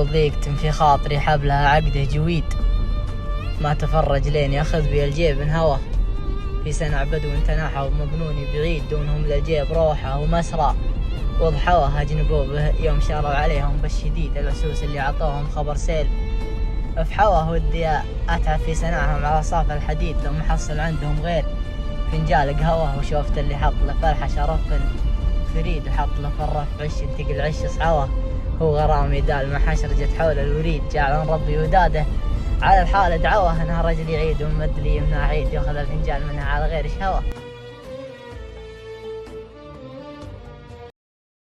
ضيقت في خاطري حبلها عقده جويد، ما تفرج لين ياخذ بي الجيب من هوى، في سنع بدو تناحى ومظنوني بعيد، دونهم للجيب روحه ومسرى وضحوه، اجنبوا به يوم شاروا عليهم بالشديد، العسوس اللي عطوهم خبر سيل افحوه، ودي اتعب في سناهم على صاف الحديد، لو محصل عندهم غير فنجال قهوه، وشوفت اللي حط له فرحه شرف فريد، وحط له فرف عش انتقل عش صحوه، هو غرامي دال ما حشرجت حول الوريد، جعل ربي وداده على الحال دعوه، انها رجل يعيد ومد لي يمنع عيد، ياخذ الفنجان منها على غير شهوه.